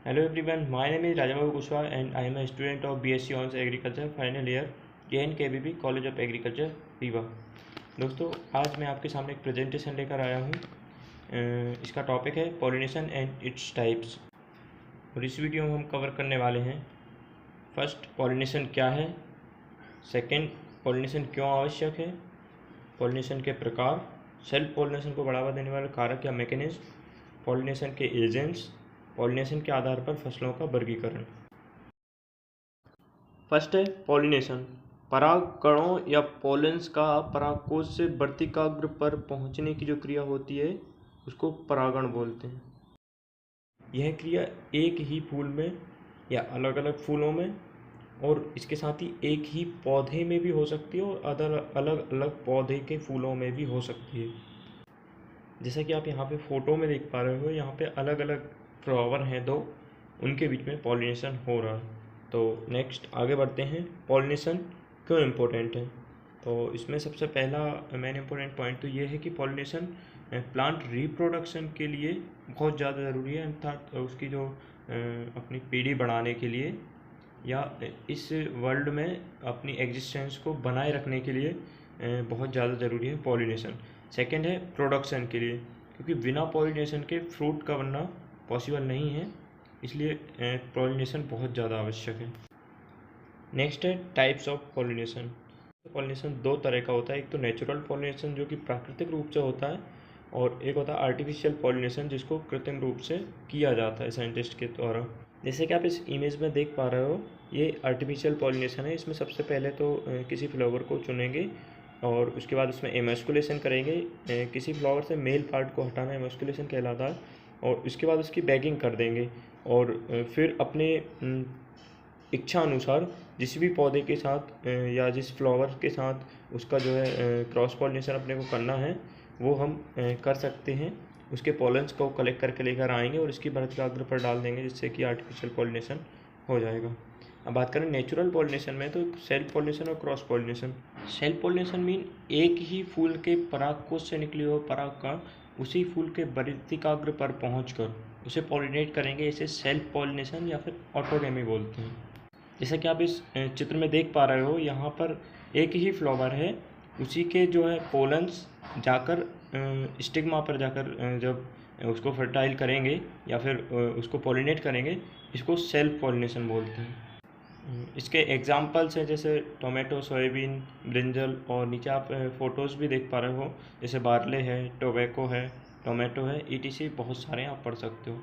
Hello everyone, my name is Rajababu Kushwaha and I am a student of BSc Honors Agriculture final year JNKVB college of agriculture Rewa. दोस्तों, आज मैं आपके सामने एक presentation लेकर आया हूँ। इसका टॉपिक है पॉलिनेशन एंड इट्स टाइप्स। और इस वीडियो में हम कवर करने वाले हैं फर्स्ट, पॉलिनेशन क्या है। सेकंड, पॉलिनेशन क्यों आवश्यक है। पॉलिनेशन के प्रकार, सेल्फ पॉलिनेशन को बढ़ावा देने वाले कारक या मैकेनिज्म, पॉलिनेशन के एजेंट्स, पॉलिनेशन के आधार पर फसलों का वर्गीकरण। फर्स्ट है पॉलिनेशन। परागकणों या पोलेंस का परागकोश से वर्तिकाग्र पर पहुंचने की जो क्रिया होती है उसको परागण बोलते हैं। यह क्रिया एक ही फूल में या अलग अलग फूलों में और इसके साथ ही एक ही पौधे में भी हो सकती है और अलग अलग पौधे के फूलों में भी हो सकती है। जैसा कि आप यहाँ पे फोटो में देख पा रहे हो, यहाँ पे अलग अलग फ्लावर हैं दो, उनके बीच में पॉलिनेशन हो रहा है। तो नेक्स्ट आगे बढ़ते हैं, पॉलिनेशन क्यों इम्पोर्टेंट है। तो इसमें सबसे पहला मेन इम्पोर्टेंट पॉइंट तो ये है कि पॉलिनेशन प्लांट रिप्रोडक्शन के लिए बहुत ज़्यादा ज़रूरी है, अर्थात उसकी जो अपनी पीढ़ी बढ़ाने के लिए या इस वर्ल्ड में अपनी एग्जिस्टेंस को बनाए रखने के लिए बहुत ज़्यादा ज़रूरी है पॉलिनेशन। सेकंड है प्रोडक्शन के लिए, क्योंकि बिना पॉलिनेशन के फ्रूट का बनना पॉसिबल नहीं है, इसलिए पॉलिनेशन बहुत ज़्यादा आवश्यक है। नेक्स्ट है टाइप्स ऑफ पॉलिनेशन। पॉलिनेशन दो तरह का होता है, एक तो नेचुरल पॉलिनेशन जो कि प्राकृतिक रूप से होता है, और एक होता है आर्टिफिशियल पॉलिनेशन जिसको कृत्रिम रूप से किया जाता है साइंटिस्ट के द्वारा। जैसे कि आप इस इमेज में देख पा रहे हो, ये आर्टिफिशियल पॉलिनेशन है। इसमें सबसे पहले तो किसी फ्लावर को चुनेंगे और उसके बाद उसमें एमस्कुलेशन करेंगे। किसी फ्लावर से मेल पार्ट को हटाना एमस्कुलेशन कहलाता है, और उसके बाद उसकी बैगिंग कर देंगे और फिर अपने इच्छा अनुसार जिस भी पौधे के साथ या जिस फ्लावर के साथ उसका जो है क्रॉस पॉलिनेशन अपने को करना है वो हम कर सकते हैं। उसके पॉलेंस को कलेक्ट करके लेकर आएंगे और इसकी वर्तिकाग्र पर डाल देंगे, जिससे कि आर्टिफिशियल पॉलिनेशन हो जाएगा। अब बात करें नेचुरल पॉलिनेशन में, तो सेल्फ पॉलिनेशन और cross pollination. Self pollination mean एक ही फूल के परागकोश से निकले हुए पराग का उसी फूल के वर्तिकाग्र पर पहुंचकर उसे पॉलिनेट करेंगे, इसे सेल्फ पॉलिनेशन या फिर ऑटोगेमी बोलते हैं। जैसा कि आप इस चित्र में देख पा रहे हो, यहाँ पर एक ही फ्लावर है, उसी के जो है पोलन्स जाकर स्टिग्मा पर जाकर जब उसको फर्टाइल करेंगे या फिर उसको पॉलिनेट करेंगे, इसको सेल्फ पॉलिनेशन बोलते हैं। इसके एग्जाम्पल्स हैं जैसे टोमेटो, सोयाबीन, ब्रिंजल, और नीचे आप फ़ोटोज़ भी देख पा रहे हो, जैसे बार्ले है, टोबैको है, टोमेटो है, ETC बहुत सारे आप पढ़ सकते हो।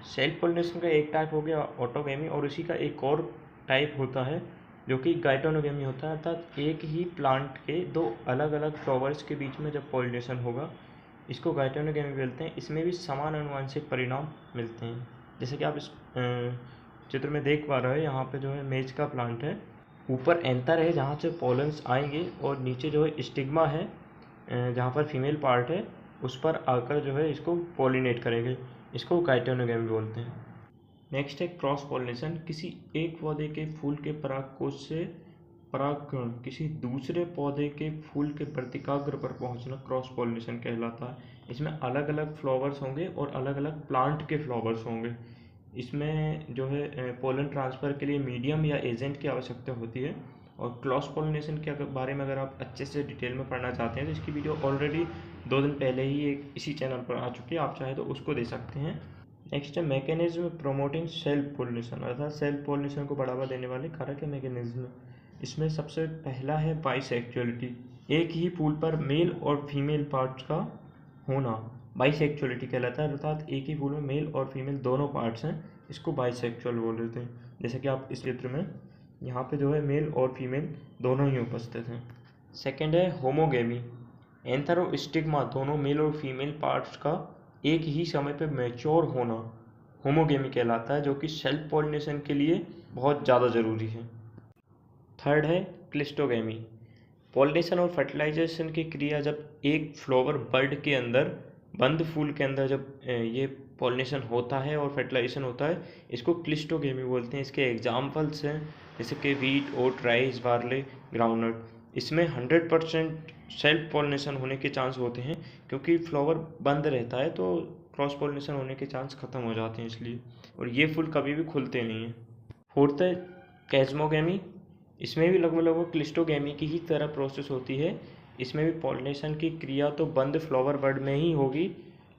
सेल्फ पॉलिनेशन का एक टाइप हो गया ऑटोगेमी, और इसी का एक और टाइप होता है जो कि गाइटोनोगेमी होता है, अर्थात एक ही प्लांट के दो अलग अलग फ्लावर्स के बीच में जब पॉलिनेशन होगा, इसको गाइटोनोगेमी बोलते हैं। इसमें भी समान आनुवंशिक परिणाम मिलते हैं। जैसे कि आप इस चित्र में देख पा रहे हो, यहाँ पे जो है मेज का प्लांट है, ऊपर एंथर है जहाँ से पॉलन्स आएंगे, और नीचे जो है स्टिग्मा है जहाँ पर फीमेल पार्ट है, उस पर आकर जो है इसको पॉलिनेट करेंगे, इसको गाइटोनोगेमी बोलते हैं। नेक्स्ट है क्रॉस पॉलिनेशन। किसी एक पौधे के फूल के परागकोश से परागकण किसी दूसरे पौधे के फूल के वर्तिकाग्र पर पहुंचना क्रॉस पॉलिनेशन कहलाता है। इसमें अलग अलग फ्लावर्स होंगे और अलग अलग प्लांट के फ्लावर्स होंगे। इसमें जो है पोलन ट्रांसफ़र के लिए मीडियम या एजेंट की आवश्यकता होती है। और क्रॉस पॉलिनेशन के बारे में अगर आप अच्छे से डिटेल में पढ़ना चाहते हैं तो इसकी वीडियो ऑलरेडी 2 दिन पहले ही एक इसी चैनल पर आ चुकी है, आप चाहे तो उसको दे सकते हैं। नेक्स्ट है मैकेनिज्म प्रोमोटिंग सेल्फ पॉलिनेशन, अर्थात सेल्फ पॉलिनेशन को बढ़ावा देने वाले कारक है मैकेनिज्म। इसमें सबसे पहला है बाइसेक्चुअलिटी, एक ही फूल पर मेल और फीमेल पार्ट्स का होना बाइसेक्चुअलिटी कहलाता है, अर्थात एक ही फूल में मेल और फीमेल दोनों पार्ट्स हैं, इसको बाइसेक्चुअल बोल देते हैं। जैसे कि आप इस चित्र में यहाँ पे जो है मेल और फीमेल दोनों ही उपस्थित हैं। सेकेंड है होमोगेमी, एंथर और स्टिग्मा दोनों मेल और फीमेल पार्ट्स का एक ही समय पर मैच्योर होना होमोगेमी कहलाता है, जो कि सेल्फ पॉलिनेशन के लिए बहुत ज़्यादा ज़रूरी है। थर्ड है क्लिस्टोगेमी, पॉलिनेशन और फर्टिलाइजेशन की क्रिया जब एक फ्लावर बर्ड के अंदर, बंद फूल के अंदर जब ये पॉलिनेशन होता है और फर्टिलाइजेशन होता है, इसको क्लिस्टोगेमी बोलते हैं। इसके एग्जाम्पल्स हैं जैसे कि wheat, oat, rice, barley, groundnut. इसमें 100% सेल्फ पॉलिनेशन होने के चांस होते हैं, क्योंकि फ्लावर बंद रहता है तो क्रॉस पॉलिनेशन होने के चांस ख़त्म हो जाते हैं इसलिए, और ये फूल कभी भी खुलते नहीं हैं। फोर्थ है कैज़्मोगेमी। इसमें भी लगभग क्लिस्टोगेमी की ही तरह प्रोसेस होती है। इसमें भी पॉलिनेशन की क्रिया तो बंद फ्लावर बड में ही होगी,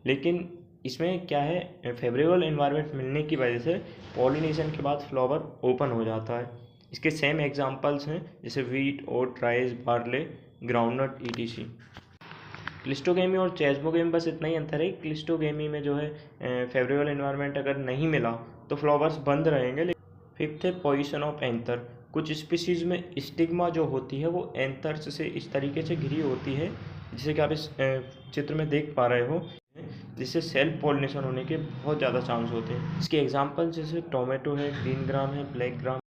लेकिन इसमें क्या है, फेवरेबल एनवायरनमेंट मिलने की वजह से पॉलिनेशन के बाद फ्लावर ओपन हो जाता है। इसके सेम एग्जांपल्स हैं जैसे wheat, oat, rice, barley, groundnut ETC। Cleistogamy और चेज़्मोगेमी बस इतना ही अंतर है। क्लिस्टोगेमी में जो है फेवरेबल एनवायरनमेंट अगर नहीं मिला तो फ्लावर्स बंद रहेंगे। फिफ्थ है पोजीशन ऑफ एंथर। कुछ स्पीसीज में स्टिग्मा जो होती है वो एंथर्स से इस तरीके से घिरी होती है, जिसे कि आप इस चित्र में देख पा रहे हो, जिससे सेल्फ पॉलिनेशन होने के बहुत ज़्यादा चांस होते हैं। इसके एग्जांपल जैसे टोमेटो है, ग्रीन ग्राम है, ब्लैक ग्राम